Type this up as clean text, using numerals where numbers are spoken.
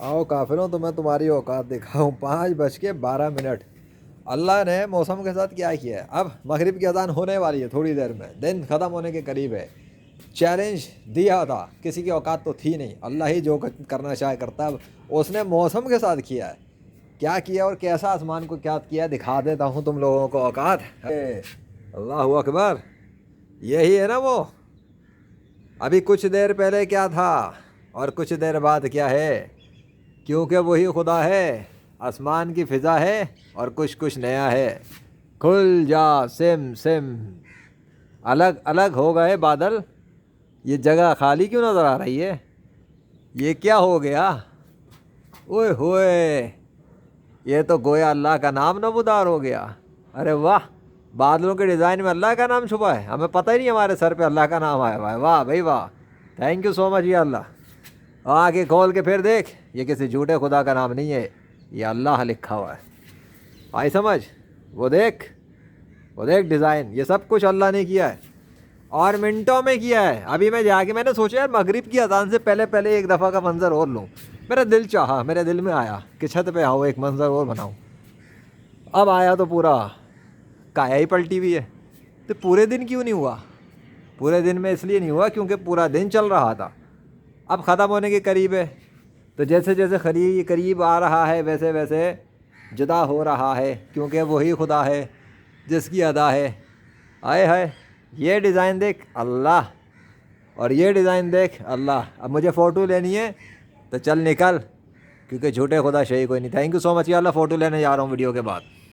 آؤ کافروں تمہیں تمہاری اوقات دکھاؤں. 5:12. اللہ نے موسم کے ساتھ کیا کیا ہے. اب مغرب کی اذان ہونے والی ہے تھوڑی دیر میں, دن ختم ہونے کے قریب ہے. چیلنج دیا تھا, کسی کی اوقات تو تھی نہیں, اللہ ہی جو کرنا چاہے کرتا. اب اس نے موسم کے ساتھ کیا ہے, کیا کیا اور کیسا آسمان کو کیا کیا دکھا دیتا ہوں تم لوگوں کو اوقات. اللہ اکبر, یہی ہے نا وہ. ابھی کچھ دیر پہلے کیا تھا اور کچھ دیر بعد کیا ہے, کیونکہ وہی خدا ہے. آسمان کی فضا ہے اور کچھ نیا ہے. کھل جا سم سم. الگ الگ ہو گئے بادل, یہ جگہ خالی کیوں نظر آ رہی ہے؟ یہ کیا ہو گیا؟ اوئے ہوئے, یہ تو گویا اللہ کا نام نمودار ہو گیا. ارے واہ, بادلوں کے ڈیزائن میں اللہ کا نام چھپا ہے, ہمیں پتہ ہی نہیں ہمارے سر پہ اللہ کا نام آیا ہوا ہے. واہ بھائی واہ, تھینک یو سو مچ یا اللہ. آگے کھول کے پھر دیکھ, یہ کسی جھوٹے خدا کا نام نہیں ہے, یہ اللہ لکھا ہوا ہے. آئی سمجھ؟ وہ دیکھ ڈیزائن, یہ سب کچھ اللہ نے کیا ہے اور منٹوں میں کیا ہے. ابھی میں جا کے میں نے سوچا یار مغرب کی اذان سے پہلے ایک دفعہ کا منظر اور لوں. میرا دل چاہا, میرے دل میں آیا کہ چھت پہ آؤ ایک منظر اور بناؤں. اب آیا تو پورا کایا ہی پلٹی ہوئی ہے. تو پورے دن کیوں نہیں ہوا؟ پورے دن میں اس لیے نہیں ہوا کیونکہ پورا دن چل رہا تھا. اب ختم ہونے کے قریب ہے, تو جیسے جیسے قریب آ رہا ہے ویسے ویسے جدا ہو رہا ہے, کیونکہ وہی خدا ہے جس کی ادا ہے. آئے ہائے, یہ ڈیزائن دیکھ اللہ, اور یہ ڈیزائن دیکھ اللہ. اب مجھے فوٹو لینی ہے تو چل نکل, کیونکہ جھوٹے خدا شہی کوئی نہیں. تھینک یو سو مچ یا اللہ. فوٹو لینے جا رہا ہوں ویڈیو کے بعد.